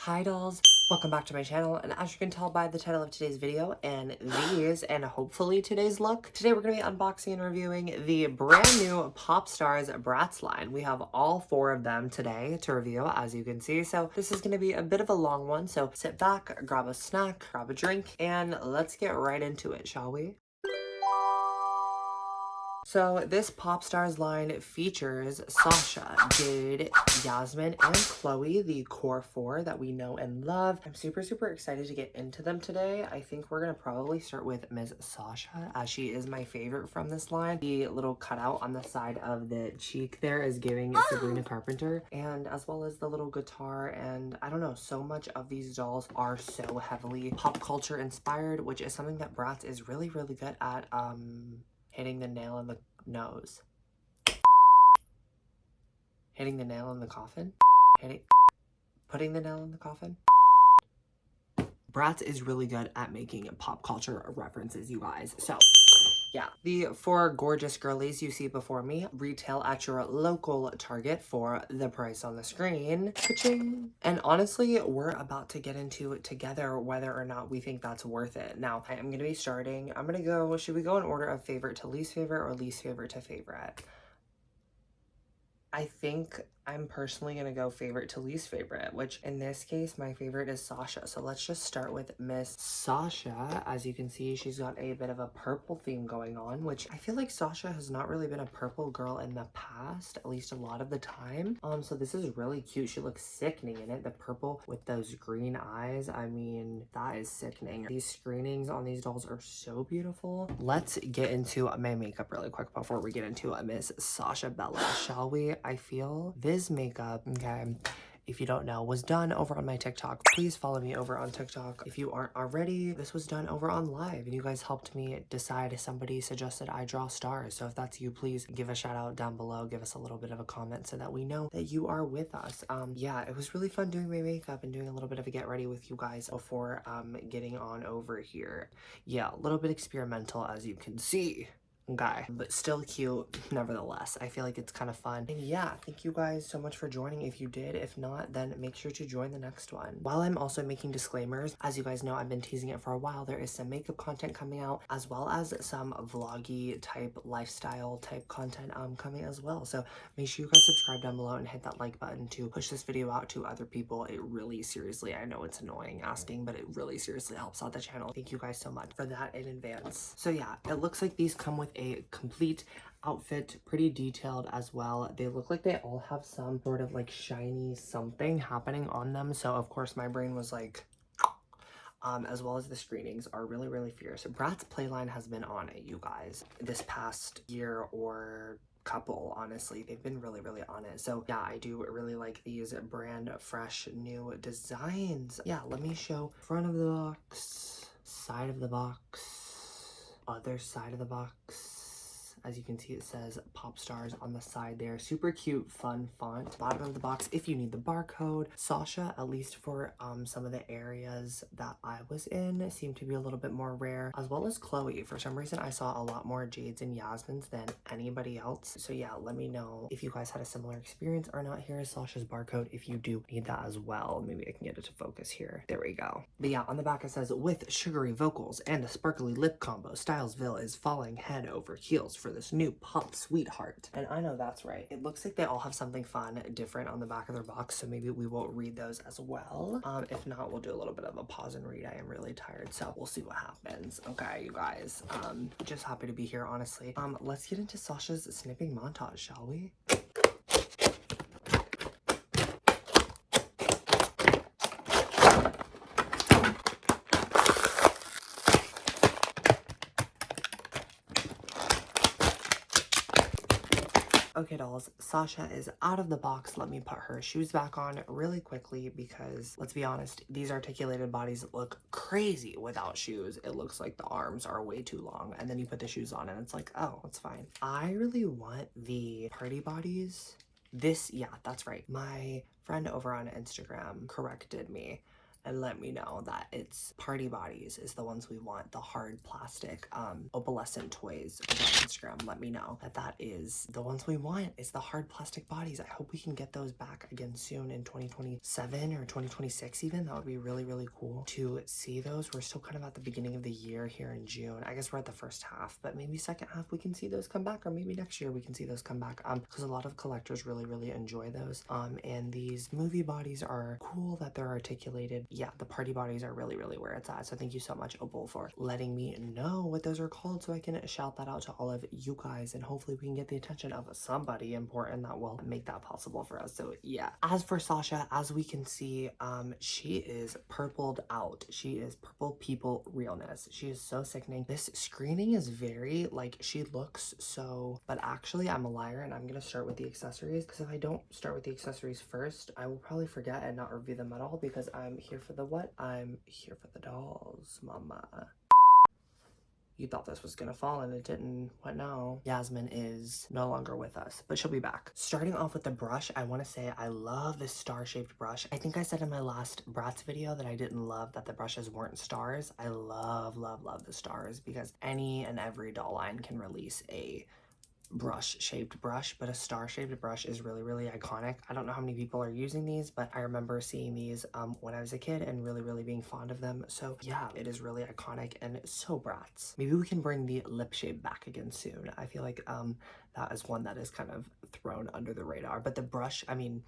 Hi dolls, welcome back to my channel, and as you can tell by the title of today's video and these and hopefully today's look, today we're going to be unboxing and reviewing the brand new Pop Stars Bratz line. We have all 4 of them today to review, as you can see, so this is going to be a bit of a long one, so sit back, grab a snack, grab a drink, and let's get right into it, shall we? So this Pop Stars line features Sasha, Jade, Yasmin, and Chloe, the core 4 that we know and love. I'm super excited to get into them today. I think we're gonna probably start with Ms. Sasha, as she is my favorite from this line. The little cutout on the side of the cheek there is giving Sabrina Carpenter, and as well as the little guitar, and I don't know, so much of these dolls are so heavily pop culture inspired, which is something that Bratz is really good at, hitting the nail in the nose. Hitting the nail in the coffin? Putting the nail in the coffin? Bratz is really good at making pop culture references, you guys. So, yeah. The 4 gorgeous girlies you see before me retail at your local Target for the price on the screen. Ka-ching! And honestly, we're about to get into it together whether or not we think that's worth it. Now, I am going to be starting. I'm going to go, should we go in order of favorite to least favorite or least favorite to favorite? I think I'm personally going to go favorite to least favorite, which in this case, my favorite is Sasha. So let's just start with Miss Sasha. As you can see, she's got a bit of a purple theme going on, which I feel like Sasha has not really been a purple girl in the past, at least a lot of the time. So this is really cute. She looks sickening in it. The purple with those green eyes. I mean, that is sickening. These screenings on these dolls are so beautiful. Let's get into my makeup really quick before we get into Miss Sasha Bella, shall we? I feel this makeup, okay, if you don't know, was done over on my TikTok. Please follow me over on TikTok if you aren't already. This was done over on live, and you guys helped me decide. Somebody suggested I draw stars, so if that's you, please give a shout out down below. Give us a little bit of a comment so that we know that you are with us. Yeah, it was really fun doing my makeup and doing a little bit of a get ready with you guys before getting on over here. Yeah, a little bit experimental, as you can see. Okay, but still cute nevertheless. I feel like it's kind of fun. And yeah, thank you guys so much for joining if you did. If not, then make sure to join the next one. While I'm also making disclaimers, as you guys know, I've been teasing it for a while. There is some makeup content coming out, as well as some vloggy type, lifestyle type content coming as well. So make sure you guys subscribe down below and hit that like button to push this video out to other people. It really seriously, I know it's annoying asking, but it really seriously helps out the channel. Thank you guys so much for that in advance. So yeah, it looks like these come with a complete outfit, pretty detailed as well. They look like they all have some sort of like shiny something happening on them. So of course my brain was like, as well as the screenings are really fierce. Bratz playline has been on it, you guys, this past year or couple. Honestly, they've been really on it. So yeah, I do really like these brand fresh new designs. Yeah, let me show front of the box, side of the box, other side of the box. As you can see, it says Pop Stars on the side there. Super cute, fun font. Bottom of the box, if you need the barcode. Sasha, at least for some of the areas that I was in, seemed to be a little bit more rare, as well as Chloe. For some reason, I saw a lot more Jades and Yasmins than anybody else. So yeah, let me know if you guys had a similar experience or not. Here is Sasha's barcode if you do need that as well. Maybe I can get it to focus here. There we go. But yeah, on the back it says, with sugary vocals and a sparkly lip combo, Stylesville is falling head over heels for this new pop sweetheart. And I know that's right. It looks like they all have something fun, different on the back of their box, so maybe we will read those as well. If not, we'll do a little bit of a pause and read. I am really tired, so we'll see what happens. Okay, you guys. Just happy to be here, honestly. Let's get into Sasha's snipping montage, shall we? Okay, dolls, Sasha is out of the box. Let me put her shoes back on really quickly because, let's be honest, these articulated bodies look crazy without shoes. It looks like the arms are way too long, and then you put the shoes on and it's like, oh, it's fine. I really want the party bodies. Yeah, that's right. My friend over on Instagram corrected me and let me know that it's party bodies is the ones we want, the hard plastic opalescent toys over on Instagram. Let me know that that is the ones we want, is the hard plastic bodies. I hope we can get those back again soon in 2027 or 2026 even. That would be really, really cool to see those. We're still kind of at the beginning of the year here in June. I guess we're at the first half, but maybe second half we can see those come back, or maybe next year we can see those come back, because a lot of collectors really, really enjoy those. And these movie bodies are cool that they're articulated. Yeah, the party bodies are really, really where it's at. So thank you so much, Opal, for letting me know what those are called so I can shout that out to all of you guys, and hopefully we can get the attention of somebody important that will make that possible for us. So yeah, as for Sasha, as we can see, she is purpled out. She is purple people realness. She is so sickening. This screening is very like, she looks so, but actually I'm a liar and I'm gonna start with the accessories, because if I don't start with the accessories first, I will probably forget and not review them at all, because I'm here for the what? I'm here for the dolls, mama. You thought this was gonna fall and it didn't. What now? Yasmin is no longer with us, but she'll be back. Starting off with the brush, I want to say I love this star-shaped brush. I think I said in my last Bratz video that I didn't love that the brushes weren't stars. I love, love, love the stars, because any and every doll line can release a brush-shaped brush, but a star-shaped brush is really, really iconic. I don't know how many people are using these, but I remember seeing these when I was a kid and really, really being fond of them. So yeah, it is really iconic and so Bratz. Maybe we can bring the lip shape back again soon. I feel like that is one that is kind of thrown under the radar, but the brush, I mean,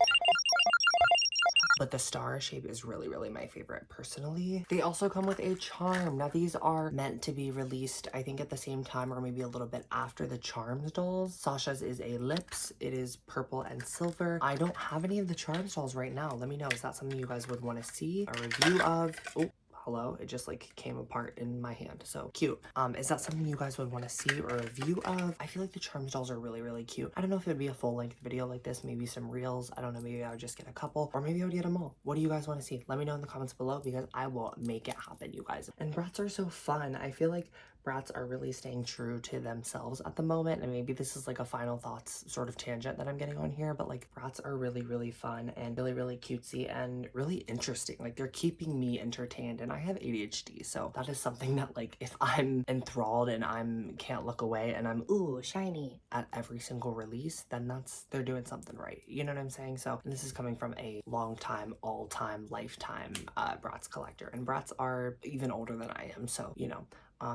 but the star shape is really, really my favorite personally. They also come with a charm. Now these are meant to be released, I think, at the same time or maybe a little bit after the Charms dolls. Sasha's is a lips. It is purple and silver. I don't have any of the Charms dolls right now. Let me know, is that something you guys would want to see a review of? Oh, hello, it just like came apart in my hand, so cute. Is that something you guys would want to see or a review of? I feel like the Charms dolls are really, really cute. I don't know if it would be a full-length video like this, maybe some reels. I don't know, maybe I would just get a couple, or maybe I would get them all. What do you guys want to see? Let me know in the comments below, because I will make it happen, you guys. And Bratz are so fun. I feel like Bratz are really staying true to themselves at the moment, and maybe this is like a final thoughts sort of tangent that I'm getting on here, but like Bratz are really, really fun and really, really cutesy and really interesting. Like they're keeping me entertained, and I have ADHD, so that is something that, like, if I'm enthralled and can't look away and I'm ooh shiny at every single release, then they're doing something right. You know what I'm saying? So this is coming from a long time, all-time, lifetime Bratz collector, and Bratz are even older than I am, so you know.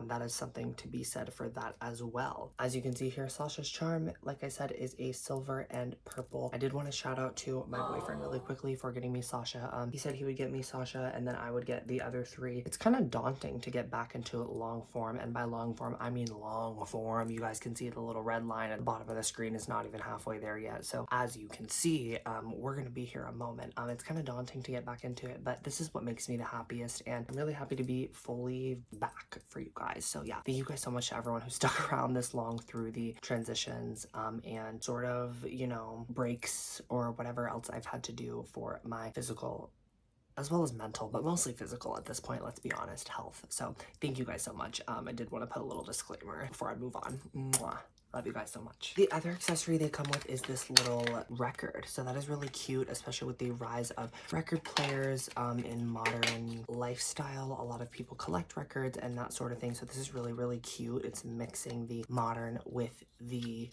That is something to be said for that as well. As you can see here, Sasha's charm, like I said, is a silver and purple. I did want to shout out to my boyfriend really quickly for getting me Sasha. He said he would get me Sasha and then I would get the other three. It's kind of daunting to get back into long form, and by long form, I mean long form. You guys can see the little red line at the bottom of the screen is not even halfway there yet. So as you can see, we're going to be here a moment. It's kind of daunting to get back into it, but this is what makes me the happiest, and I'm really happy to be fully back for you guys. So yeah, thank you guys so much to everyone who stuck around this long through the transitions and sort of, you know, breaks or whatever else I've had to do for my physical as well as mental, but mostly physical at this point, let's be honest, health. So thank you guys so much. I did want to put a little disclaimer before I move on. Mwah. Love you guys so much. The other accessory they come with is this little record. So that is really cute, especially with the rise of record players in modern lifestyle. A lot of people collect records and that sort of thing. So this is really, really cute. It's mixing the modern with the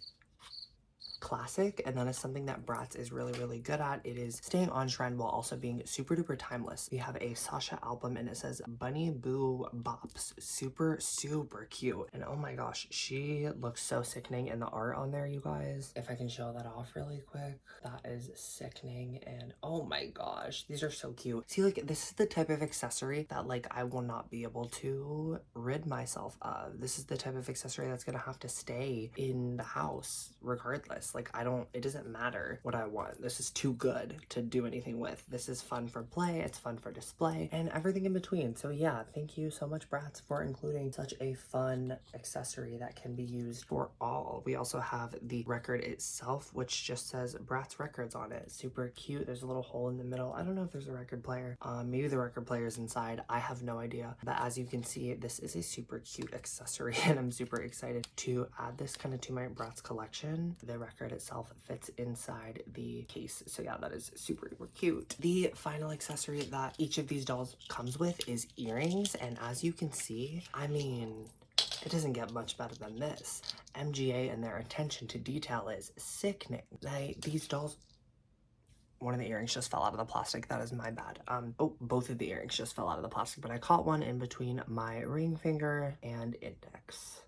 classic, and that is something that Bratz is really, really good at. It is staying on trend while also being super duper timeless. We have a Sasha album and it says Bunny Boo Bops. Super, super cute. And oh my gosh, she looks so sickening in the art on there, you guys. If I can show that off really quick, that is sickening. And oh my gosh, these are so cute. See, like, this is the type of accessory that, like, I will not be able to rid myself of. This is the type of accessory that's gonna have to stay in the house regardless. Like, it doesn't matter what I want. This is too good to do anything with. This is fun for play, it's fun for display, and everything in between. So yeah, thank you so much, Bratz, for including such a fun accessory that can be used for all. We also have the record itself, which just says Bratz Records on it. Super cute. There's a little hole in the middle. I don't know if there's a record player. Maybe the record player is inside. I have no idea. But as you can see, this is a super cute accessory, and I'm super excited to add this kind of to my Bratz collection. The record skirt itself fits inside the case. So yeah, that is super cute. The final accessory that each of these dolls comes with is earrings. And as you can see, I mean, it doesn't get much better than this. MGA and their attention to detail is sickening. These dolls, one of the earrings just fell out of the plastic. That is my bad. Oh, both of the earrings just fell out of the plastic, but I caught one in between my ring finger and index.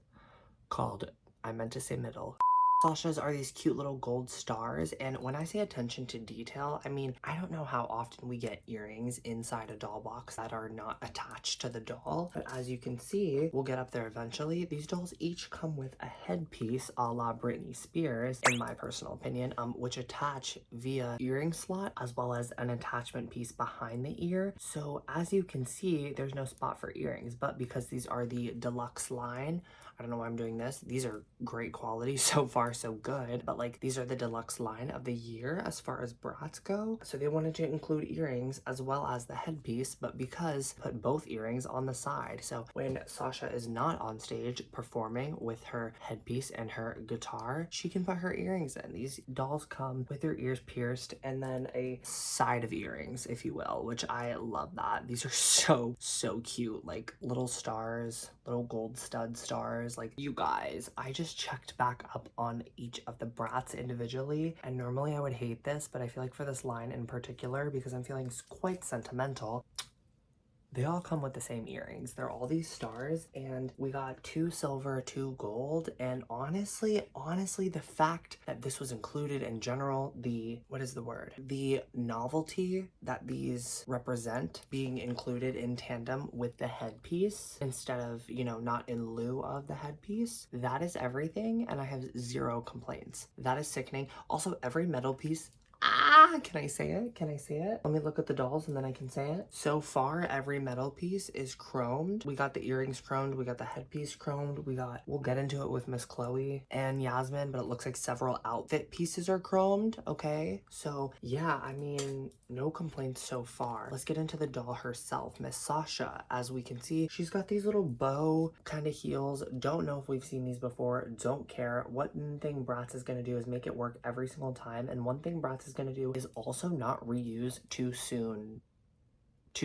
Called, I meant to say middle. Sasha's are these cute little gold stars, and when I say attention to detail, I mean, I don't know how often we get earrings inside a doll box that are not attached to the doll, but as you can see, we'll get up there eventually. These dolls each come with a headpiece a la Britney Spears, in my personal opinion, which attach via earring slot as well as an attachment piece behind the ear. So as you can see, there's no spot for earrings, but because these are the deluxe line, I don't know why I'm doing this. These are great quality. So far, so good. But like, these are the deluxe line of the year as far as Bratz go. So they wanted to include earrings as well as the headpiece, but because put both earrings on the side. So when Sasha is not on stage performing with her headpiece and her guitar, she can put her earrings in. These dolls come with their ears pierced and then a side of earrings, if you will, which I love that. These are so cute. Like little stars, little gold stud stars. Like, you guys, I just checked back up on each of the Bratz individually, and normally I would hate this, but I feel like for this line in particular, because I'm feeling quite sentimental, they all come with the same earrings. They're all these stars, and we got 2 silver, 2 gold, and honestly, the fact that this was included in general, the novelty that these represent being included in tandem with the headpiece instead of, you know, not in lieu of the headpiece, that is everything, and I have 0 complaints. That is sickening. Also, every metal piece, can I say it? Can I say it? Let me look at the dolls and then I can say it. So far, every metal piece is chromed. We got the earrings chromed. We got the headpiece chromed. We'll get into it with Miss Chloe and Yasmin, but it looks like several outfit pieces are chromed. Okay. So yeah, I mean, no complaints so far. Let's get into the doll herself, Miss Sasha. As we can see, she's got these little bow kind of heels. Don't know if we've seen these before. Don't care. One thing Bratz is going to do is make it work every single time. And one thing Bratz is going to do is also not reuse too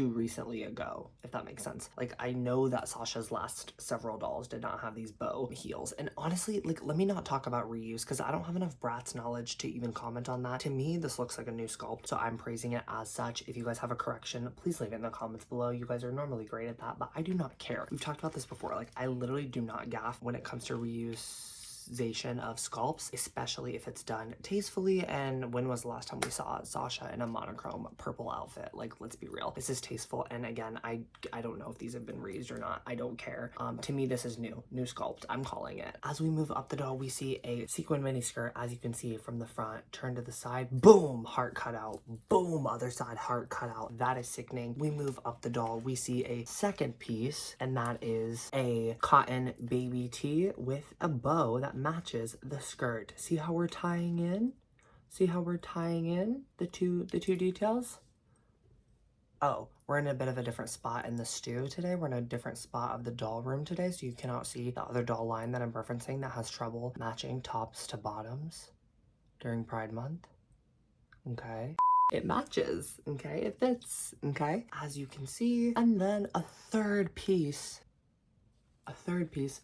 recently ago, if that makes sense. Like, I know that Sasha's last several dolls did not have these bow heels, and honestly, like, let me not talk about reuse because I don't have enough Bratz knowledge to even comment on that. To me, this looks like a new sculpt, so I'm praising it as such. If you guys have a correction, please leave it in the comments below. You guys are normally great at that, but I do not care. We've talked about this before. Like, I literally do not gaff when it comes to reuse of sculpts, especially if it's done tastefully. And when was the last time we saw Sasha in a monochrome purple outfit? Like, let's be real, this is tasteful. And again, I don't know if these have been reused or not. I don't care. To me, this is new sculpt. I'm calling it. As we move up the doll, we see a sequin mini skirt, as you can see from the front. Turn to the side, boom, heart cutout, boom, other side, heart cutout. That is sickening. We move up the doll, we see a second piece, and that is a cotton baby tee with a bow that matches the skirt. See how we're tying in? See how we're tying in the two details? Oh, we're in a bit of a different spot in the stew today. We're in a different spot of the doll room today, so you cannot see the other doll line that I'm referencing that has trouble matching tops to bottoms during Pride Month. Okay. It matches, okay? It fits, okay? As you can see. And then a third piece,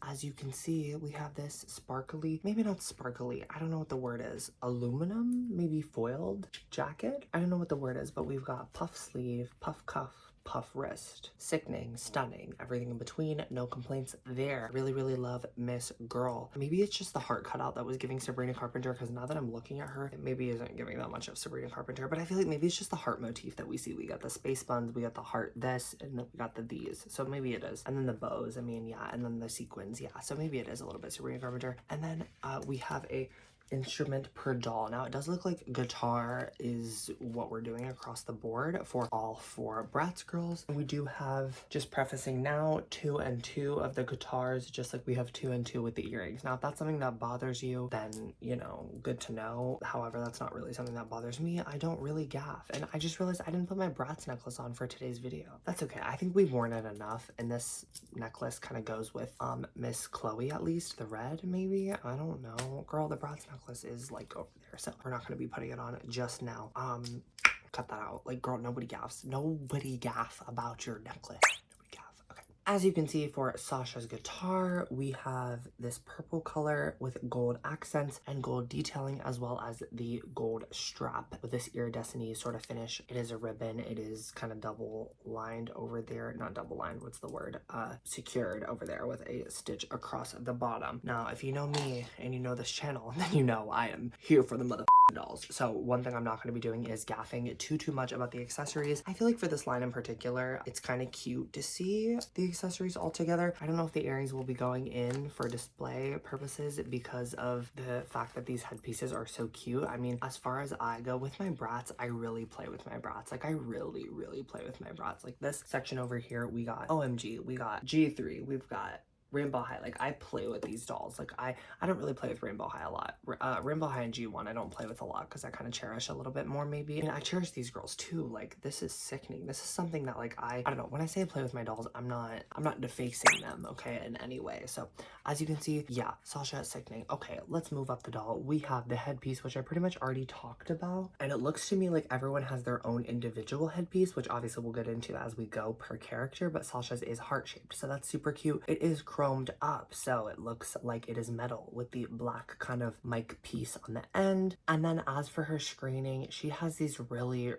as you can see, we have this sparkly, maybe not sparkly, I don't know what the word is, aluminum, maybe foiled jacket? I don't know what the word is, but we've got puff sleeve, puff cuff, puff wrist. Sickening, stunning, everything in between, no complaints there. Really love Miss Girl. Maybe it's just the heart cutout that was giving Sabrina Carpenter, because now that I'm looking at her, it maybe isn't giving that much of Sabrina Carpenter, but I feel like maybe it's just the heart motif that we see. We got the space buns, we got the heart this, and then we got the these. So maybe it is. And then the bows, I mean, yeah, and then the sequins, yeah. So maybe it is a little bit Sabrina Carpenter. And then we have a instrument per doll. Now, it does look like guitar is what we're doing across the board for all 4 Bratz girls. And we do have, just prefacing now, 2 and 2 of the guitars, just like we have 2 and 2 with the earrings. Now, if that's something that bothers you, then, you know, good to know. However, that's not really something that bothers me. I don't really gaff. And I just realized I didn't put my Bratz necklace on for today's video. That's okay. I think we've worn it enough. And this necklace kind of goes with Miss Chloe, at least. The red, maybe? I don't know. Girl, the Bratz necklace necklace is like over there, so we're not going to be putting it on just now. Cut that out. Like, girl, nobody gaffs about your necklace. As you can see, for Sasha's guitar, we have this purple color with gold accents and gold detailing, as well as the gold strap with this iridescent sort of finish. It is a ribbon. It is kind of double lined over there. Not double lined, what's the word? Secured over there with a stitch across the bottom. Now, if you know me and you know this channel, then you know I am here for the mother dolls. So one thing I'm not going to be doing is gaffing too much about the accessories. I feel like for this line in particular, it's kind of cute to see the accessories all together. I don't know if the earrings will be going in for display purposes because of the fact that these headpieces are so cute. I mean, as far as I go with my Bratz, I really play with my Bratz. Like, I really play with my Bratz. Like, this section over here, we got OMG, we got G3, we've got Rainbow High. Like, I play with these dolls. Like, I don't really play with Rainbow High a lot. Rainbow High and G1 I don't play with a lot because I kind of cherish a little bit more, maybe. I mean, I cherish these girls too. Like, this is sickening. This is something that, like, I don't know, when I say I play with my dolls, I'm not defacing them, okay, in any way. So as you can see, yeah, Sasha is sickening. Okay, let's move up the doll. We have the headpiece, which I pretty much already talked about, and it looks to me like everyone has their own individual headpiece, which obviously we'll get into as we go per character, but Sasha's is heart-shaped, so that's super cute. It is chromed up, so it looks like it is metal with the black kind of mic piece on the end. And then as for her screening, she has these really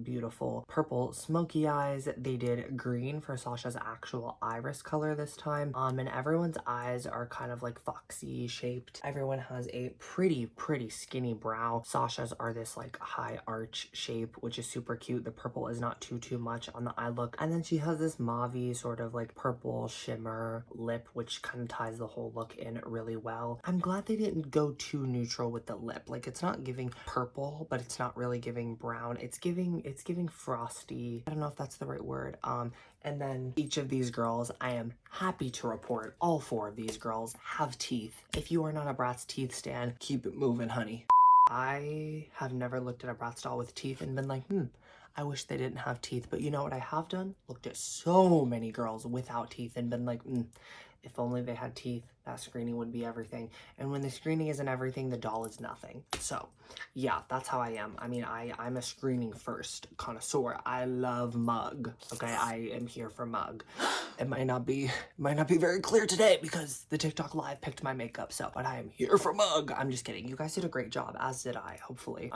beautiful purple smoky eyes. They did green for Sasha's actual iris color this time, and everyone's eyes are kind of like foxy shaped. Everyone has a pretty skinny brow. Sasha's are this like high arch shape, which is super cute. The purple is not too much on the eye look, and then she has this mauve sort of like purple shimmer lip, which kind of ties the whole look in really well. I'm glad they didn't go too neutral with the lip. Like, it's not giving purple, but it's not really giving brown. It's giving frosty. I don't know if that's the right word. And then each of these girls, I am happy to report all 4 of these girls have teeth. If you are not a Bratz teeth stan, keep it moving, honey. I have never looked at a Bratz doll with teeth and been like, I wish they didn't have teeth. But you know what I have done? Looked at so many girls without teeth and been like, if only they had teeth, that screening would be everything. And when the screening isn't everything, the doll is nothing. So yeah, that's how I am. I mean, I'm a screening first connoisseur. I love mug. Okay, I am here for mug. It might not be very clear today because the TikTok live picked my makeup, so, but I am here for mug. I'm just kidding. You guys did a great job, as did I, hopefully.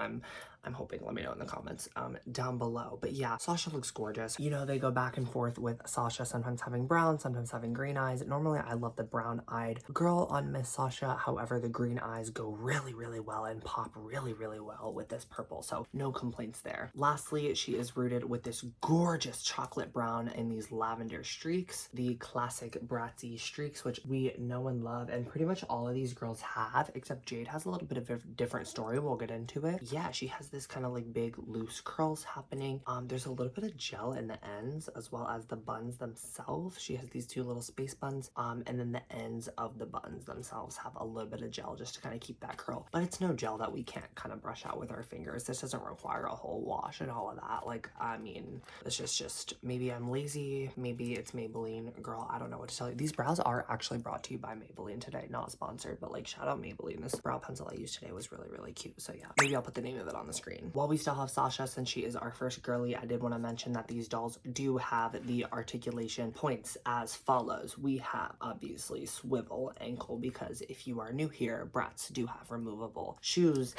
I'm hoping. Let me know in the comments down below. But yeah, Sasha looks gorgeous. You know, they go back and forth with Sasha, sometimes having brown, sometimes having green eyes. Normally, I love the brown-eyed girl on Miss Sasha. However, the green eyes go really well and pop really well with this purple. So no complaints there. Lastly, she is rooted with this gorgeous chocolate brown and these lavender streaks, the classic Bratzy streaks, which we know and love, and pretty much all of these girls have, except Jade has a little bit of a different story. We'll get into it. Yeah, she has this kind of like big loose curls happening. There's a little bit of gel in the ends as well as the buns themselves. She has these 2 little space buns, and then the ends of the buns themselves have a little bit of gel just to kind of keep that curl. But it's no gel that we can't kind of brush out with our fingers. This doesn't require a whole wash and all of that. Like, I mean, it's just maybe I'm lazy, maybe it's Maybelline. Girl, I don't know what to tell you. These brows are actually brought to you by Maybelline today, not sponsored, but like, shout out Maybelline. This brow pencil I used today was really cute. So yeah, maybe I'll put the name of it on the screen. While we still have Sasha, since she is our first girly, I did want to mention that these dolls do have the articulation points as follows. We have obviously swivel ankle, because if you are new here, Bratz do have removable shoes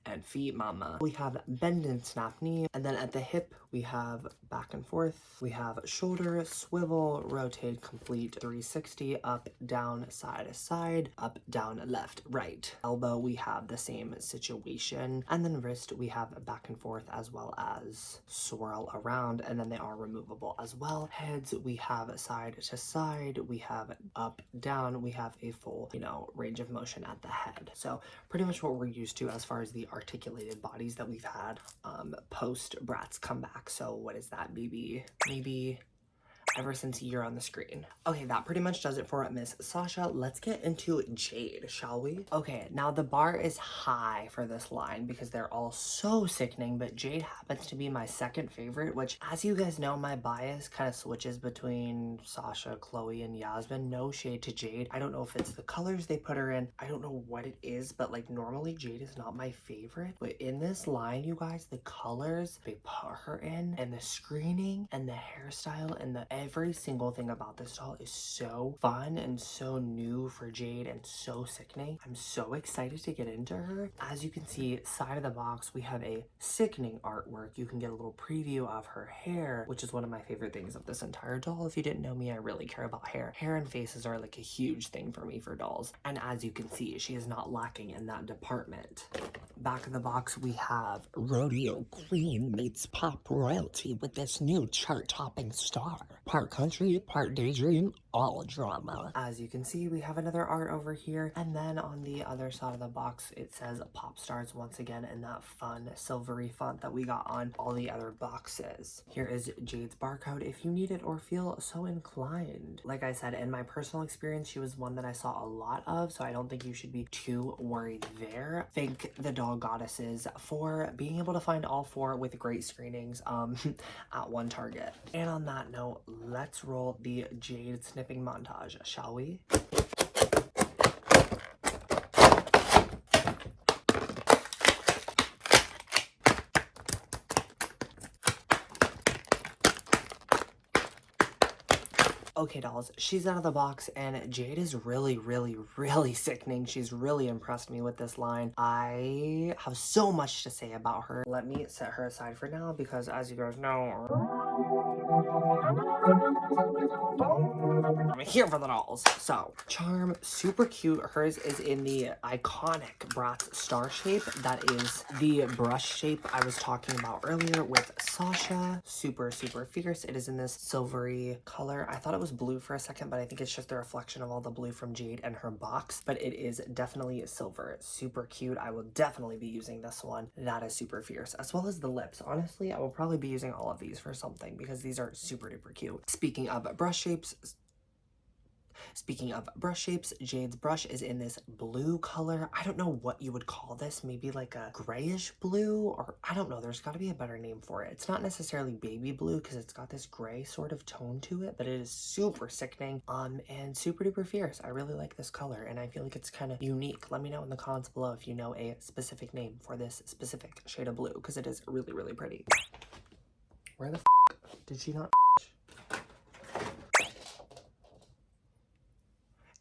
and feet, mama. We have bend and snap knee, and then at the hip we have back and forth. We have shoulder, swivel, rotate, complete 360, up, down, side to side, up, down, left, right. Elbow, we have the same situation, and then wrist, we have back and forth as well as swirl around, and then they are removable as well. Heads, we have side to side, we have up, down, we have a full, you know, range of motion at the head. So pretty much what we're used to as far as the articulated bodies that we've had post Bratz comeback. So what is that, maybe ever since you're on the screen. Okay, that pretty much does it for Miss Sasha. Let's get into Jade, shall we? Okay, now the bar is high for this line because they're all so sickening, but Jade happens to be my second favorite, which, as you guys know, my bias kind of switches between Sasha, Chloe, and Yasmin. No shade to Jade. I don't know if it's the colors they put her in. I don't know what it is, but like normally Jade is not my favorite. But in this line, you guys, the colors they put her in and the screening and the hairstyle and the every single thing about this doll is so fun and so new for Jade and so sickening. I'm so excited to get into her. As you can see, side of the box, we have a sickening artwork. You can get a little preview of her hair, which is one of my favorite things of this entire doll. If you didn't know me, I really care about hair. Hair and faces are like a huge thing for me for dolls. And as you can see, she is not lacking in that department. Back of the box, we have Rodeo Queen meets pop royalty with this new chart-topping star. Part country, part daydream, all drama. As you can see, we have another art over here. And then on the other side of the box, it says Pop Stars once again in that fun silvery font that we got on all the other boxes. Here is Jade's barcode if you need it or feel so inclined. Like I said, in my personal experience, she was one that I saw a lot of, so I don't think you should be too worried there. Thank the doll goddesses for being able to find all four with great screenings at one Target. And on that note, let's roll the Jade snipping montage, shall we? Okay, dolls, she's out of the box, and Jade is really sickening. She's really impressed me with this line. I have so much to say about her. Let me set her aside for now because, as you guys know, I'm here for the dolls. So, charm, super cute. Hers is in the iconic Bratz star shape. That is the brush shape I was talking about earlier with Sasha. Super fierce. It is in this silvery color. I thought it was blue for a second, but I think it's just the reflection of all the blue from Jade and her box. But it is definitely silver. Super cute. I will definitely be using this one. That is super fierce. As well as the lips. Honestly, I will probably be using all of these for something because these are super duper cute. Speaking of brush shapes, Jade's brush is in this blue color. I don't know what you would call this. Maybe like a grayish blue, or I don't know. There's got to be a better name for it. It's not necessarily baby blue because it's got this gray sort of tone to it, but it is super sickening and super duper fierce. I really like this color and I feel like it's kind of unique. Let me know in the comments below if you know a specific name for this specific shade of blue because it is really pretty. Where the did she not?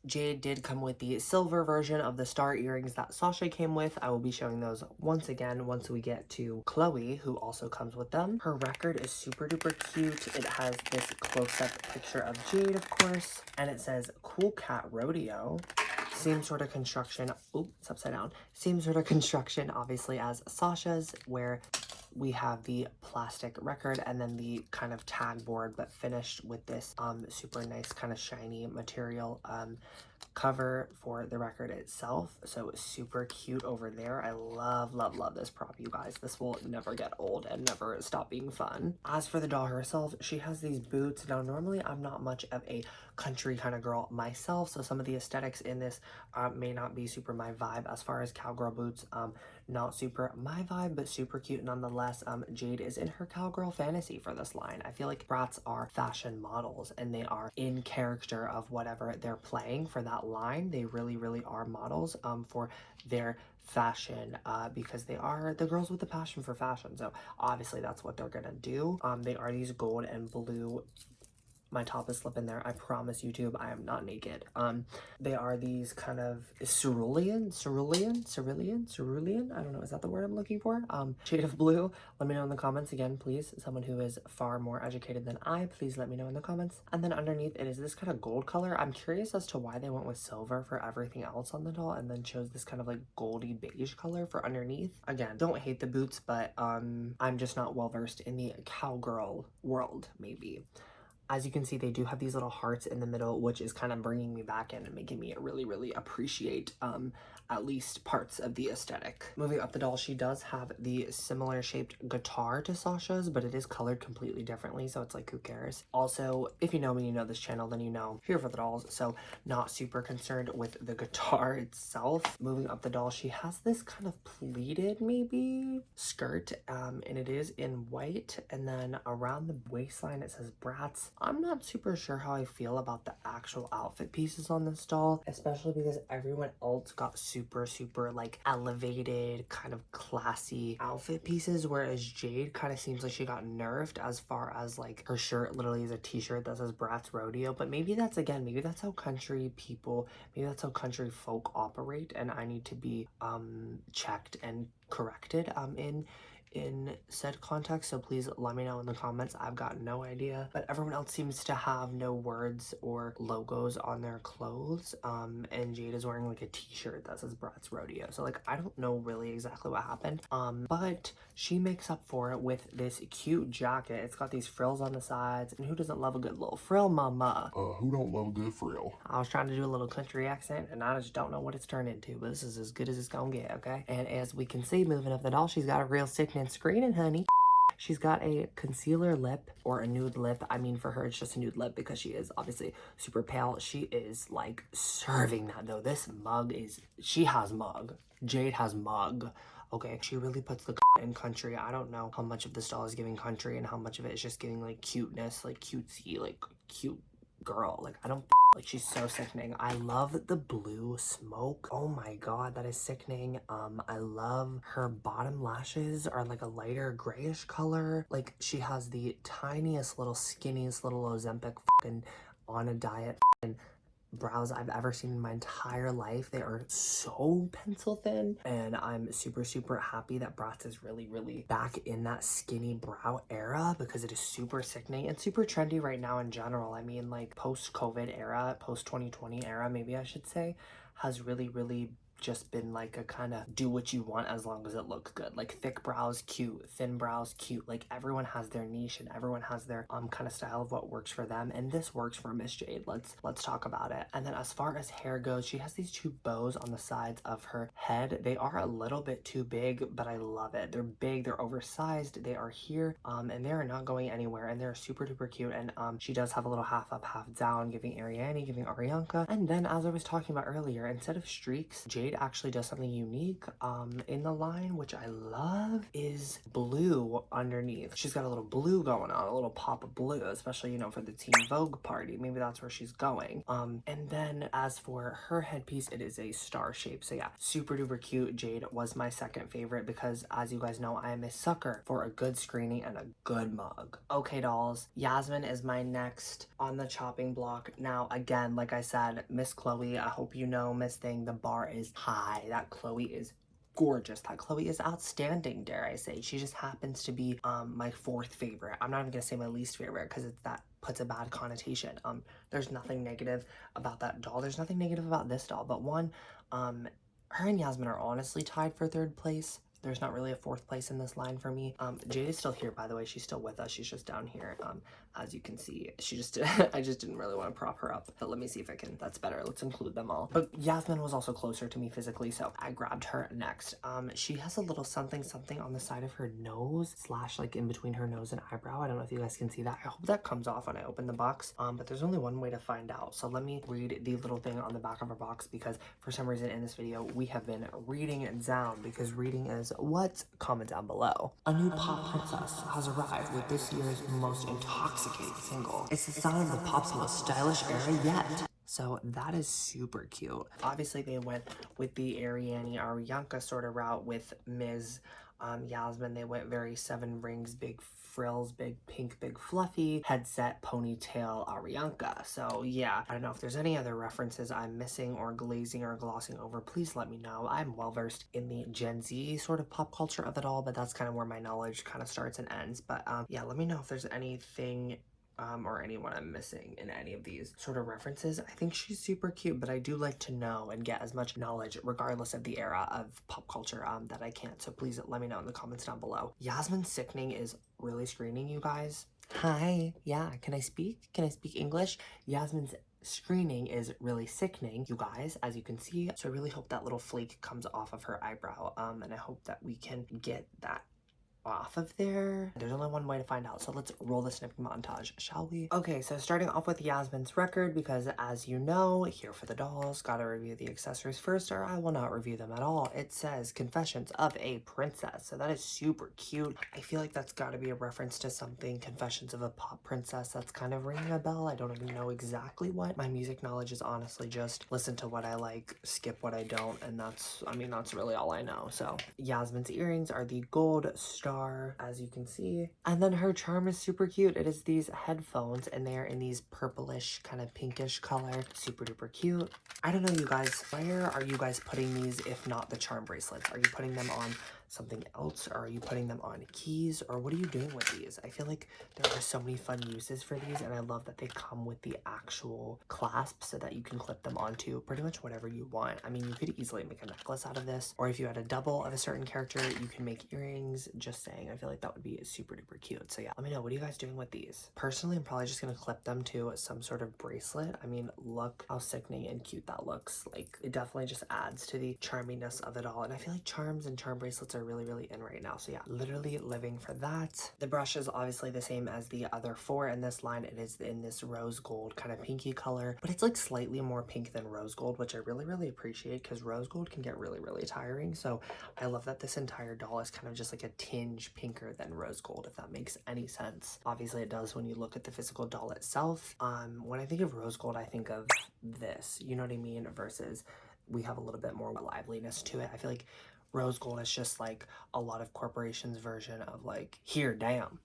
Jade did come with the silver version of the star earrings that Sasha came with. I will be showing those once again once we get to Chloe, who also comes with them. Her record is super duper cute. It has this close-up picture of Jade, of course, and it says Cool Cat Rodeo. Same sort of construction. Oops, it's upside down. Same sort of construction, obviously, as Sasha's, where we have the plastic record and then the kind of tag board, but finished with this super nice kind of shiny material cover for the record itself. So super cute over there. I love this prop, you guys. This will never get old and never stop being fun. As for the doll herself, she has these boots. Now normally I'm not much of a country kind of girl myself, so some of the aesthetics in this may not be super my vibe. As far as cowgirl boots, not super my vibe, but super cute nonetheless. Jade is in her cowgirl fantasy for this line. I feel like Bratz are fashion models and they are in character of whatever they're playing for that line. They really are models for their fashion because they are the girls with the passion for fashion. So obviously that's what they're gonna do. They are these gold and blue. My top is slipping there. I promise YouTube, I am not naked. They are these kind of cerulean. I don't know, is that the word I'm looking for? Shade of blue. Let me know in the comments again, please. Someone who is far more educated than I, please let me know in the comments. And then underneath it is this kind of gold color. I'm curious as to why they went with silver for everything else on the doll and then chose this kind of like goldy beige color for underneath. Again, don't hate the boots, but I'm just not well versed in the cowgirl world, maybe. As you can see, they do have these little hearts in the middle, which is kind of bringing me back in and making me really appreciate at least parts of the aesthetic. Moving up the doll, she does have the similar shaped guitar to Sasha's, but it is colored completely differently, so it's like, who cares? Also, if you know me, you know this channel, then you know, here for the dolls, so not super concerned with the guitar itself. Moving up the doll, she has this kind of pleated maybe skirt, and it is in white, and then around the waistline it says Bratz. I'm not super sure how I feel about the actual outfit pieces on this doll, especially because everyone else got super like elevated, kind of classy outfit pieces, whereas Jade kind of seems like she got nerfed as far as like her shirt literally is a t-shirt that says Bratz Rodeo. But maybe that's, again, maybe that's how country people, maybe that's how country folk operate, and I need to be checked and corrected in said context, so please let me know in the comments. I've got no idea, but everyone else seems to have no words or logos on their clothes, and Jade is wearing like a t-shirt that says Bratz Rodeo, so like I don't know really exactly what happened, but she makes up for it with this cute jacket. It's got these frills on the sides, and who doesn't love a good little frill, mama? Who don't love a good frill? I was trying to do a little country accent, and I just don't know what it's turned into, but this is as good as it's gonna get, okay? And as we can see, moving up the doll, she's got a real sickening screening, honey. She's got a concealer lip, or a nude lip. I mean, for her, it's just a nude lip because she is obviously super pale. She is like serving that though. This mug is, she has mug. Jade has mug. Okay, she really puts the in country. I don't know how much of this doll is giving country and how much of it is just giving like cuteness, like cutesy, like cute girl. Like, I don't like, she's so sickening. I love the blue smoke. Oh my god, that is sickening. I love her bottom lashes are like a lighter grayish color. Like, she has the tiniest little skinniest little Ozempic fucking on a diet brows I've ever seen in my entire life. They are so pencil thin, and I'm super happy that Bratz is really back in that skinny brow era, because it is super sickening and super trendy right now in general. I mean, like, post-COVID era, post-2020 era, maybe I should say, has really just been like a kind of do what you want as long as it looks good. Like, thick brows cute, thin brows cute. Like, everyone has their niche and everyone has their kind of style of what works for them, and this works for Miss Jade. Let's talk about it. And then as far as hair goes, she has these two bows on the sides of her head. They are a little bit too big, but I love it. They're big, they're oversized, they are here, and they are not going anywhere, and they're super duper cute. And she does have a little half up, half down, giving Ariane, giving Arianka. And then, as I was talking about earlier, instead of streaks, Jade actually does something unique in the line, which I love, is blue underneath. She's got a little blue going on, a little pop of blue, especially, you know, for the Teen Vogue party. Maybe that's where she's going. And then as for her headpiece, it is a star shape. So yeah, super duper cute. Jade was my second favorite because, as you guys know, I am a sucker for a good screening and a good mug. Okay, dolls, Yasmin is my next on the chopping block. Now, again, like I said, Miss Chloe, I hope you know, Miss Thing, the bar is high. That Chloe is gorgeous. That Chloe is outstanding, dare I say. She just happens to be my fourth favorite. I'm not even gonna say my least favorite because that puts a bad connotation. There's nothing negative about that doll. There's nothing negative about this doll, but one, her and Yasmin are honestly tied for third place. There's not really a fourth place in this line for me. Jade is still here, by the way. She's still with us. She's just down here. As you can see, she just I just didn't really want to prop her up. But let me see if I can. That's better. Let's include them all. But Yasmin was also closer to me physically, so I grabbed her next. She has a little something on the side of her nose, slash like in between her nose and eyebrow. I don't know if you guys can see that. I hope that comes off when I open the box. But there's only one way to find out. So let me read the little thing on the back of her box, because for some reason in this video we have been reading it down, because reading is what? Comment down below. A new pop princess has arrived with this year's most intoxicating single. It's the sign of the pop's most stylish era yet. So that is super cute. Obviously they went with the Arianka sort of route with Ms. Yasmin. They went very seven rings, big frills, big pink, big fluffy, headset, ponytail, Arianka. So yeah, I don't know if there's any other references I'm missing or glazing or glossing over. Please let me know. I'm well versed in the Gen Z sort of pop culture of it all, but that's kind of where my knowledge kind of starts and ends. But yeah, let me know if there's anything or anyone I'm missing in any of these sort of references. I think she's super cute, but I do like to know and get as much knowledge regardless of the era of pop culture that I can. So please let me know in the comments down below. Yasmin Sickening is really screening, you guys. Hi, yeah, can I speak? Can I speak English? Yasmin's screening is really sickening, you guys, as you can see. So I really hope that little flake comes off of her eyebrow. And I hope that we can get that off of there. There's only one way to find out, so let's roll the snipping montage, shall we? Okay, so starting off with Yasmin's record, because as you know, here for the dolls, gotta review the accessories first, or I will not review them at all. It says Confessions of a Princess, so that is super cute. I feel like that's gotta be a reference to something, Confessions of a Pop Princess. That's kind of ringing a bell. I don't even know exactly what. My music knowledge is honestly just listen to what I like, skip what I don't, and that's really all I know. So Yasmin's earrings are the gold star, as you can see, and then her charm is super cute. It is these headphones, and they are in these purplish kind of pinkish color, super duper cute. I don't know, you guys, where are you guys putting these if not the charm bracelets? Are you putting them on something else, or are you putting them on keys, or what are you doing with these? I feel like there are so many fun uses for these, and I love that they come with the actual clasp so that you can clip them onto pretty much whatever you want. I mean, you could easily make a necklace out of this, or if you had a double of a certain character, you can make earrings. Just saying, I feel like that would be super duper cute. So yeah, let me know, what are you guys doing with these? Personally, I'm probably just gonna clip them to some sort of bracelet. I mean, look how sickening and cute that looks. Like, it definitely just adds to the charminess of it all, and I feel like charms and charm bracelets are really in right now. So yeah, literally living for that. The brush is obviously the same as the other four in this line. It is in this rose gold kind of pinky color, but it's like slightly more pink than rose gold, which I really appreciate, because rose gold can get really tiring. So I love that this entire doll is kind of just like a tinge pinker than rose gold, if that makes any sense. Obviously it does when you look at the physical doll itself. When I think of rose gold, I think of this, you know what I mean, versus we have a little bit more liveliness to it. I feel like rose gold is just like a lot of corporations' version of like, here, damn.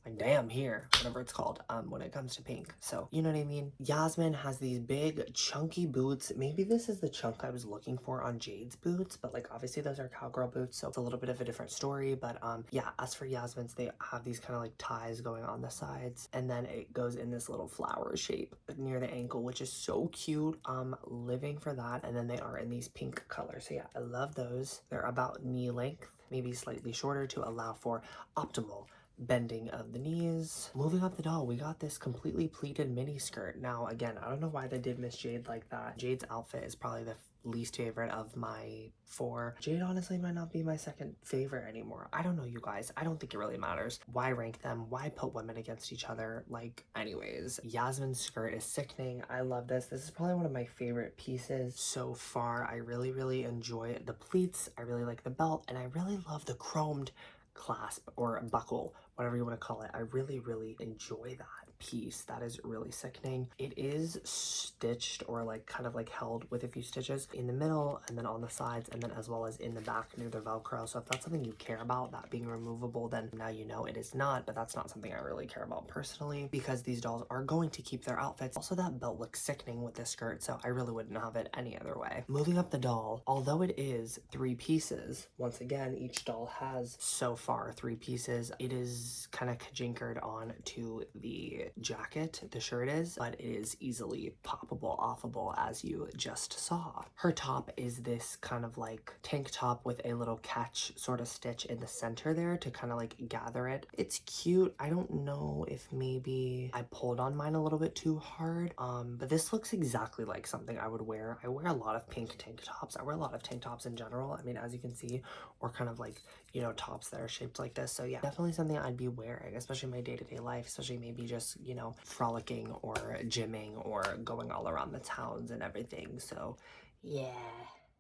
Like, damn, here, whatever it's called, when it comes to pink. So, you know what I mean? Yasmin has these big, chunky boots. Maybe this is the chunk I was looking for on Jade's boots, but like, obviously those are cowgirl boots, so it's a little bit of a different story. But yeah, as for Yasmin's, they have these kind of like ties going on the sides, and then it goes in this little flower shape near the ankle, which is so cute. Living for that. And then they are in these pink colors. So yeah, I love those. They're about knee length, maybe slightly shorter to allow for optimal bending of the knees. Moving up the doll, we got this completely pleated mini skirt. Now, again, I don't know why they did Miss Jade like that. Jade's outfit is probably the least favorite of my four. Jade honestly might not be my second favorite anymore. I don't know, you guys. I don't think it really matters. Why rank them? Why put women against each other? Like, anyways, Yasmin's skirt is sickening. I love this. This is probably one of my favorite pieces so far. I really enjoy the pleats. I really like the belt, and I really love the chromed clasp or buckle, whatever you want to call it. I really enjoy that piece. That is really sickening. It is stitched, or like kind of like held with a few stitches in the middle, and then on the sides, and then as well as in the back near the Velcro. So if that's something you care about, that being removable, then now you know it is not. But that's not something I really care about personally, because these dolls are going to keep their outfits. Also, that belt looks sickening with this skirt, so I really wouldn't have it any other way. Moving up the doll, although it is 3 pieces, once again, each doll has so far 3 pieces. It is kind of kajinkered on to the jacket, the shirt is, but it is easily poppable, offable, as you just saw. Her top is this kind of like tank top with a little catch sort of stitch in the center there to kind of like gather it. It's cute. I don't know if maybe I pulled on mine a little bit too hard, but this looks exactly like something I would wear. I wear a lot of pink tank tops. I wear a lot of tank tops in general, I mean, as you can see, or kind of like, you know, tops that are shaped like this. So yeah, definitely something I'd be wearing, especially in my day-to-day life, especially maybe just, you know, frolicking or gymming or going all around the towns and everything. So yeah.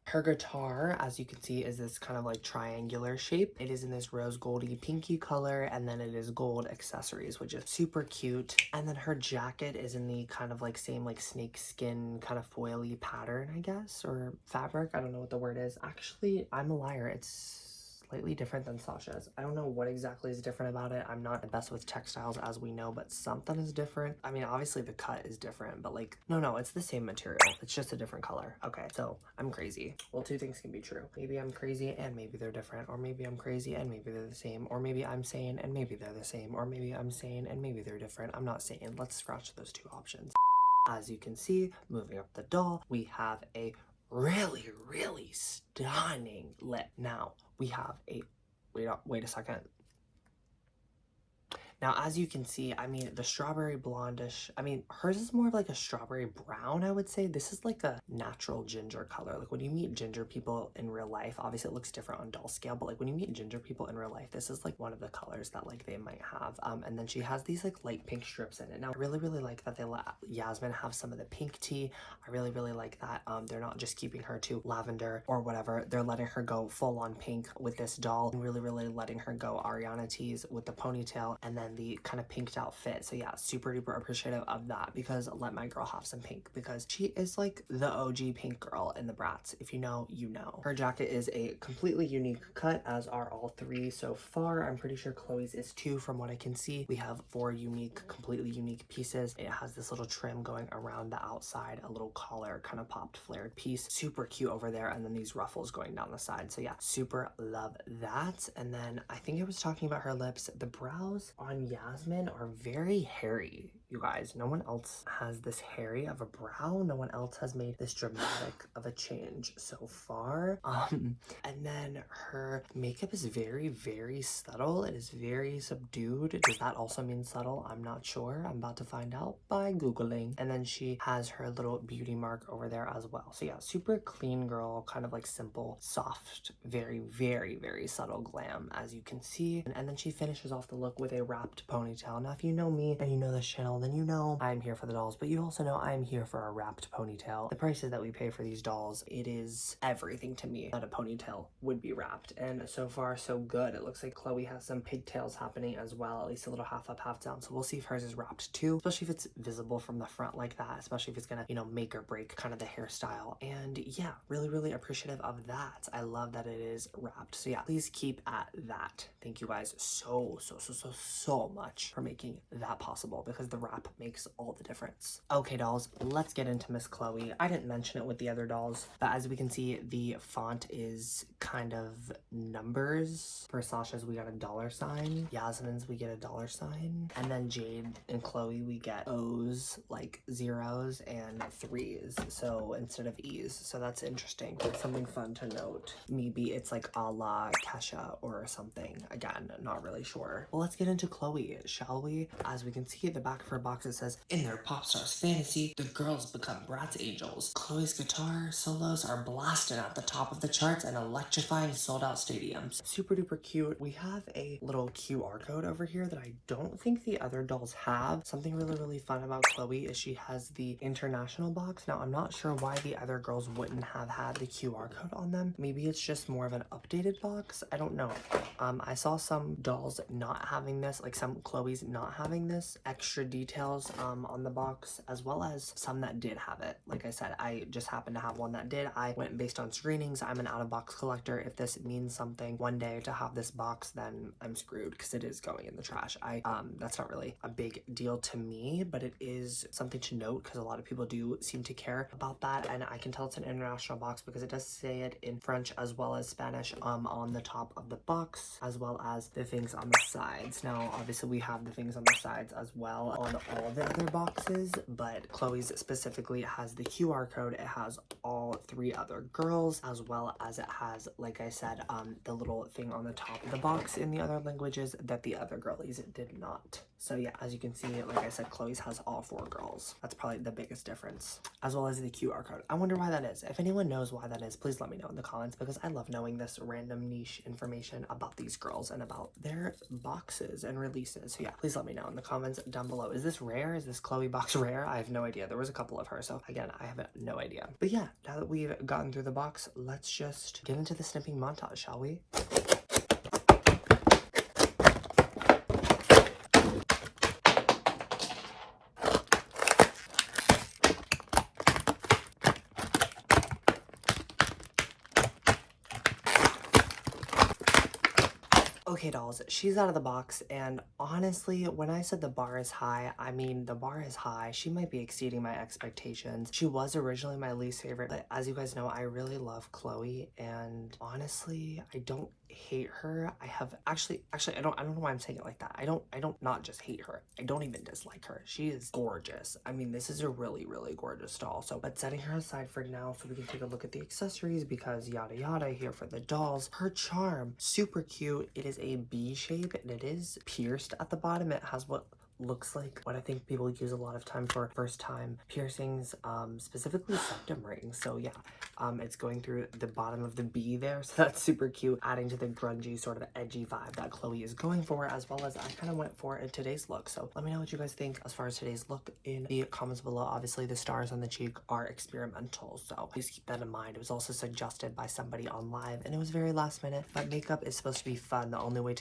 Her guitar, as you can see, is this kind of like triangular shape. It is in this rose goldy pinky color, and then it is gold accessories, which is super cute. And then her jacket is in the kind of like same like snake skin kind of foily pattern, I guess, or fabric. I don't know what the word is. Actually, I'm a liar. It's slightly different than Sasha's. I don't know what exactly is different about it. I'm not the best with textiles, as we know, but something is different. I mean, obviously the cut is different, but like, no, it's the same material. It's just a different color. Okay, so I'm crazy. Well, 2 things can be true. Maybe I'm crazy and maybe they're different, or maybe I'm crazy and maybe they're the same, or maybe I'm sane and maybe they're the same, or maybe I'm sane and maybe they're different. I'm not saying. Let's scratch those 2 options. As you can see, moving up the doll, we have a really stunning lip. Now, we have a, wait a second. Now, as you can see, I mean, the strawberry blondish, I mean, hers is more of like a strawberry brown, I would say. This is like a natural ginger color. Like when you meet ginger people in real life, obviously it looks different on doll scale, but like when you meet ginger people in real life, this is like one of the colors that like they might have. And then she has these like light pink strips in it. Now, I really, really like that they let Yasmin have some of the pink tea. I really, really like that. They're not just keeping her to lavender or whatever. They're letting her go full on pink with this doll and really, really letting her go Ariana tees with the ponytail and then the kind of pinked out fit. So yeah, super duper appreciative of that, because let my girl have some pink, because she is like the OG pink girl in the Bratz. If you know, you know. Her jacket is a completely unique cut, as are all three so far. I'm pretty sure Chloe's is too, from what I can see. We have 4 unique, completely unique pieces. It has this little trim going around the outside, a little collar kind of popped flared piece, super cute over there, and then these ruffles going down the side. So yeah, super love that. And then I think I was talking about her lips. The brows on Yasmin are very hairy, you guys. No one else has this hairy of a brow. No one else has made this dramatic of a change so far. And then her makeup is very, very subtle. It is very subdued. Does that also mean subtle? I'm not sure. I'm about to find out by Googling. And then she has her little beauty mark over there as well. So yeah, super clean girl, kind of like simple, soft, very, very, very subtle glam, as you can see. And then she finishes off the look with a wrapped ponytail. Now, if you know me and you know this channel, then you know I'm here for the dolls, but you also know I'm here for a wrapped ponytail. The prices that we pay for these dolls, it is everything to me that a ponytail would be wrapped. And so far, so good. It looks like Chloe has some pigtails happening as well, at least a little half up, half down. So we'll see if hers is wrapped too, especially if it's visible from the front like that, especially if it's gonna, you know, make or break kind of the hairstyle. And yeah, really, really appreciative of that. I love that it is wrapped. So yeah, please keep at that. Thank you guys so much for making that possible, because the wrap makes all the difference. Okay, dolls, let's get into Miss Chloe. I didn't mention it with the other dolls, but as we can see, the font is kind of numbers. For Sasha's, we got a $sign. Yasmin's, we get a $sign. And then Jade and Chloe, we get O's, like 0s and 3s. So instead of E's. So that's interesting. It's something fun to note. Maybe it's like a la Kesha or something. Again, not really sure. Well, let's get into Chloe, shall we? As we can see at the back of her box, it says, in their pop stars fantasy, the girls become Bratz angels. Chloe's guitar solos are blasting at the top of the charts and electrifying sold-out stadiums. Super duper cute. We have a little QR code over here that I don't think the other dolls have. Something really, really fun about Chloe is she has the international box. Now, I'm not sure why the other girls wouldn't have had the QR code on them. Maybe it's just more of an updated box. I don't know. I saw some dolls not having this, like some Chloe's not having this extra details on the box, as well as some that did have it. Like I said, I just happened to have one that did. I went based on screenings. I'm an out-of-box collector. If this means something one day to have this box, then I'm screwed, because it is going in the trash. That's not really a big deal to me, but it is something to note, because a lot of people do seem to care about that. And I can tell it's an international box because it does say it in French as well as Spanish on the top of the box, as well as the things on the sides. Now, obviously we have the things on the sides as well on all the other boxes, but Chloe's specifically has the QR code. It has all 3 other girls, as well as it has, like I said, the little thing on the top of the box in the other languages that the other girlies did not. So yeah, as you can see, like I said, Chloe's has all 4 girls. That's probably the biggest difference, as well as the QR code. I wonder why that is. If anyone knows why that is, please let me know in the comments, because I love knowing this random niche information about these girls and about their boxes and releases. So yeah, please let me know in the comments down below. Is this rare? Is this Chloe box rare? I have no idea. There was a couple of her, so again, I have no idea. But yeah, now that we've gotten through the box, let's just get into the snipping montage, shall we? Okay, dolls, she's out of the box, and honestly, when I said the bar is high, I mean the bar is high. She might be exceeding my expectations. She was originally my least favorite, but as you guys know, I really love Chloe, and honestly, I don't hate her. I have actually I don't know why I'm saying it like that. I don't not just hate her. I don't even dislike her. She is gorgeous. I mean, this is a really gorgeous doll. So, but setting her aside for now so we can take a look at the accessories because yada yada here for the dolls. Her charm, super cute. It is a B shape and it is pierced at the bottom. It has what looks like what I think people use a lot of time for first time piercings, specifically septum rings. So yeah, it's going through the bottom of the B there, so that's super cute, adding to the grungy sort of edgy vibe that Chloe is going for, as well as I kind of went for in today's look. So let me know what you guys think as far as today's look in the comments below. Obviously the stars on the cheek are experimental, so please keep that in mind. It was also suggested by somebody on live and it was very last minute, but makeup is supposed to be fun. The only way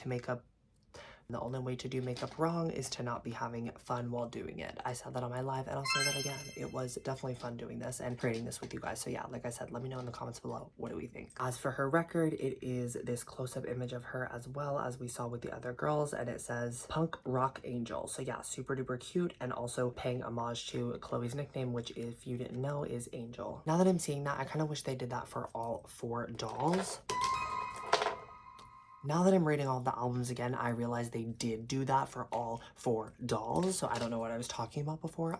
to do makeup wrong is to not be having fun while doing it. I said that on my live and I'll say that again. It was definitely fun doing this and creating this with you guys. So yeah, like I said, let me know in the comments below, what do we think? As for her record, it is this close-up image of her as well as we saw with the other girls, and it says Punk Rock Angel. So yeah, super duper cute, and also paying homage to Chloe's nickname, which if you didn't know is Angel. Now that I'm seeing that, I kind of wish they did that for all 4 dolls. Now that I'm rating all of the albums again, I realize they did do that for all 4 dolls, so I don't know what I was talking about before.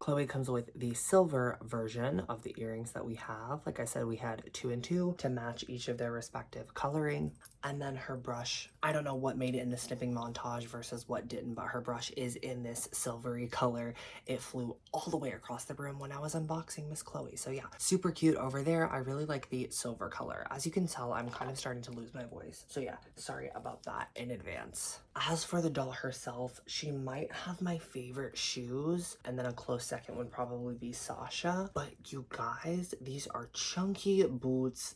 Chloe comes with the silver version of the earrings that we have. Like I said, we had 2 and 2 to match each of their respective coloring. And then her brush, I don't know what made it in the snipping montage versus what didn't, but her brush is in this silvery color. It flew all the way across the room when I was unboxing Miss Chloe. So yeah, super cute over there. I really like the silver color. As you can tell, I'm kind of starting to lose my voice. So yeah, sorry about that in advance. As for the doll herself, she might have my favorite shoes, and then a close second would probably be Sasha. But you guys, these are chunky boots.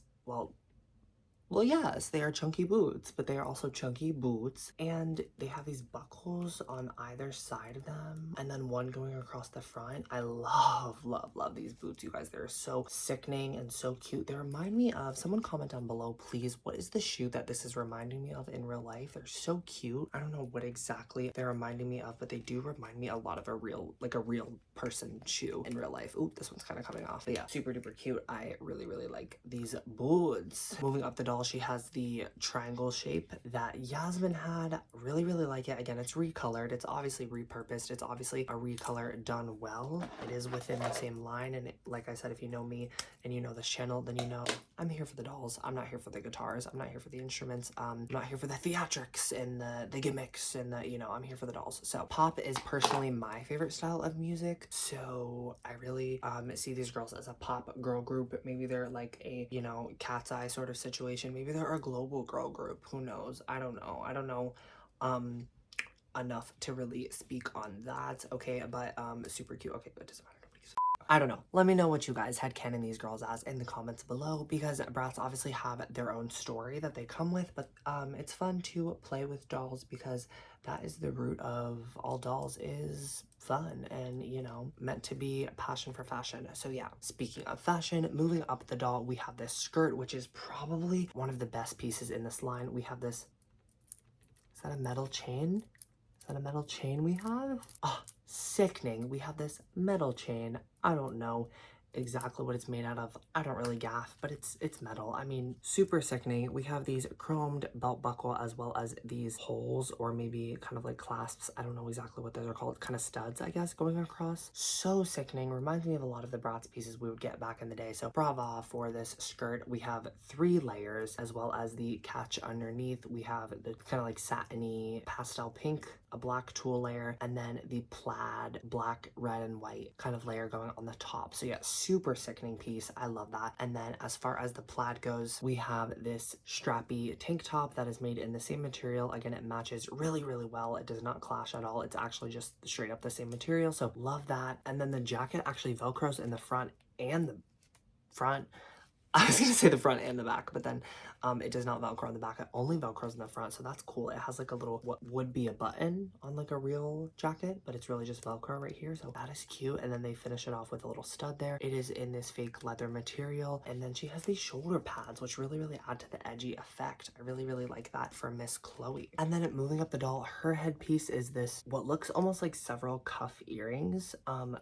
Well, yes, they are chunky boots, but they are also chunky boots, and they have these buckles on either side of them, and then one going across the front. I love these boots, you guys. They're so sickening and so cute. They remind me of, someone comment down below, please, what is the shoe that this is reminding me of in real life? They're so cute. I don't know what exactly they're reminding me of, but they do remind me a lot of a real person shoe in real life. Ooh, this one's kind of coming off. But yeah, super duper cute. I really like these boots. Moving up the doll, she has the triangle shape that Yasmin had. Really like it. Again, it's recolored. It's obviously repurposed. It's obviously a recolor done well. It is within the same line, and like I said, if you know me and you know this channel, then you know I'm here for the dolls. I'm not here for the guitars. I'm not here for the instruments. I'm not here for the theatrics and the gimmicks and the, you know, I'm here for the dolls. So pop is personally my favorite style of music. So I really see these girls as a pop girl group. Maybe they're like a, you know, Cat's Eye sort of situation. Maybe they're a global girl group. Who knows? I don't know enough to really speak on that. Okay, but super cute. Okay, but it doesn't matter. I don't know. Let me know what you guys had canon these girls as in the comments below, because Bratz obviously have their own story that they come with, but it's fun to play with dolls because that is the root of all dolls, is fun and, you know, meant to be passion for fashion. So yeah, speaking of fashion, moving up the doll, we have this skirt, which is probably one of the best pieces in this line. We have this, is that a metal chain? Is that a metal chain we have? Oh, sickening. We have this metal chain. I don't know exactly what it's made out of. I don't really gaff, but it's metal. I mean, super sickening. We have these chromed belt buckle as well as these holes, or maybe kind of like clasps. I don't know exactly what those are called. Kind of studs, I guess, going across. So sickening. Reminds me of a lot of the Bratz pieces we would get back in the day. So brava for this skirt. We have 3 layers as well as the catch underneath. We have the kind of like satiny pastel pink, a black tulle layer, and then the plaid black, red, and white kind of layer going on the top. So yeah, super sickening piece. I love that. And then as far as the plaid goes, we have this strappy tank top that is made in the same material. Again, it matches really well. It does not clash at all. It's actually just straight up the same material. So love that. And then the jacket actually velcros in the front and the front. I was gonna say the front and the back, but then it does not velcro on the back. It only velcros in the front, so that's cool. It has like a little, what would be a button on like a real jacket, but it's really just velcro right here, so that is cute. And then they finish it off with a little stud there. It is in this fake leather material, and then she has these shoulder pads, which really add to the edgy effect. I really like that for Miss Chloe. And then moving up the doll, her headpiece is this, what looks almost like several cuff earrings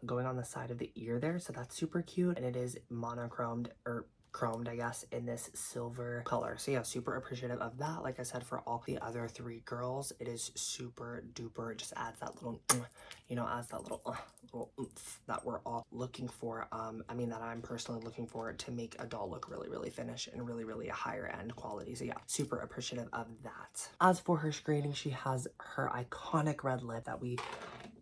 going on the side of the ear there, so that's super cute. And it is monochromed, or chromed, I guess, in this silver color. So yeah, super appreciative of that. Like I said, for all the other three girls, it is super duper. It just adds that little, you know, adds that little oomph that we're all looking for. I mean, that I'm personally looking for to make a doll look really, really finished and really, really a higher end quality. So yeah, super appreciative of that. As for her screening, she has her iconic red lip that we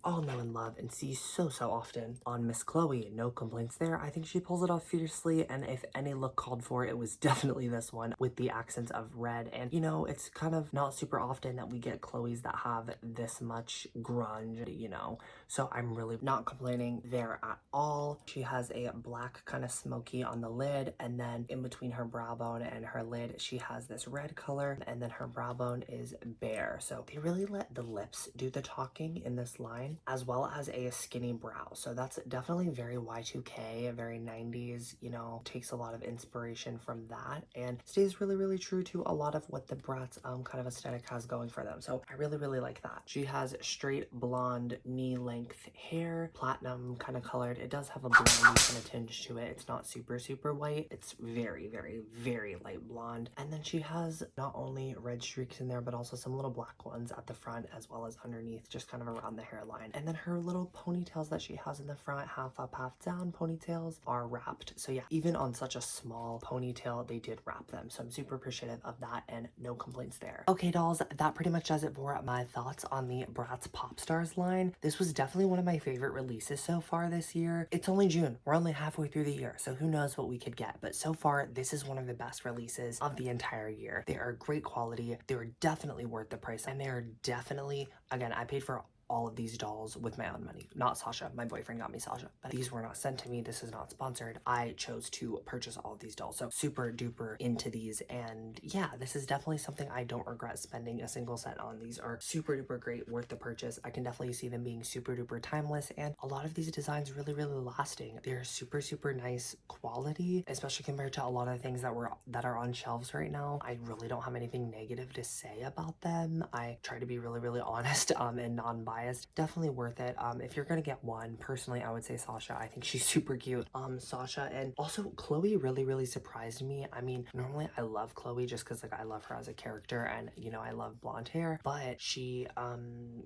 all know and love and see so often on Miss Chloe. No complaints there. I think she pulls it off fiercely, and if any look called for, it was definitely this one with the accents of red. And you know, it's kind of not super often that we get Chloe's that have this much grunge, you know, so I'm really not complaining there at all. She has a black kind of smoky on the lid, and then in between her brow bone and her lid she has this red color, and then her brow bone is bare. So they really let the lips do the talking in this line, as well as a skinny brow. So that's definitely very Y2K, very 90s, you know, takes a lot of inspiration from that and stays really, really true to a lot of what the Bratz kind of aesthetic has going for them. So I really, really like that. She has straight blonde knee length hair, platinum kind of colored. It does have a blonde kind of tinge to it. It's not super, super white. It's very, very, very light blonde. And then she has not only red streaks in there, but also some little black ones at the front as well as underneath, just kind of around the hairline. And then her little ponytails that she has in the front, half up, half down ponytails, are wrapped. So yeah, even on such a small ponytail, they did wrap them. So I'm super appreciative of that and no complaints there. Okay, dolls, that pretty much does it for my thoughts on the Bratz Pop Stars line. This was definitely one of my favorite releases so far this year. It's only June. We're only halfway through the year, so who knows what we could get. But so far, this is one of the best releases of the entire year. They are great quality. They are definitely worth the price. And they are definitely, again, I paid for all of these dolls with my own money. Not Sasha. My boyfriend got me Sasha. But these were not sent to me. This is not sponsored. I chose to purchase all of these dolls. So super duper into these. And yeah, this is definitely something I don't regret spending a single cent on. These are super duper great, worth the purchase. I can definitely see them being super duper timeless. And a lot of these designs really, really lasting. They're super, super nice quality, especially compared to a lot of things that are on shelves right now. I really don't have anything negative to say about them. I try to be really, really honest and non-biased. Definitely worth it. If you're gonna get one, personally, I would say Sasha. I think she's super cute. Sasha, and also Chloe really, really surprised me. I mean, normally I love Chloe just because like I love her as a character, and you know, I love blonde hair, but she,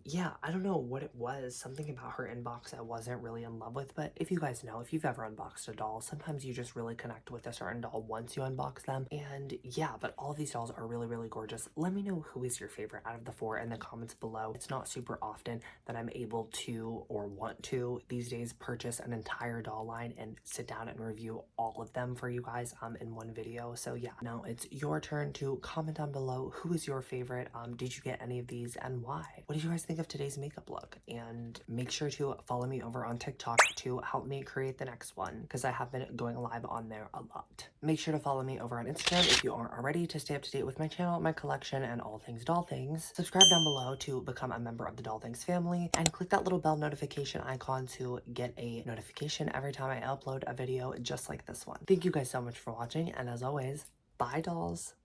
yeah, I don't know what it was. Something about her inbox I wasn't really in love with. But if you guys know, if you've ever unboxed a doll, sometimes you just really connect with a certain doll once you unbox them. And yeah, but all of these dolls are really, really gorgeous. Let me know who is your favorite out of the four in the comments below. It's not super often that I'm able to or want to these days purchase an entire doll line and sit down and review all of them for you guys in one video. So yeah, now it's your turn to comment down below who is your favorite. Did you get any of these and why? What did you guys think of today's makeup look? And make sure to follow me over on TikTok to help me create the next one, because I have been going live on there a lot. Make sure to follow me over on Instagram if you aren't already to stay up to date with my channel, my collection, and all things doll things. Subscribe down below to become a member of the Doll Things family, and click that little bell notification icon to get a notification every time I upload a video just like this one. Thank you guys so much for watching, and as always, bye dolls!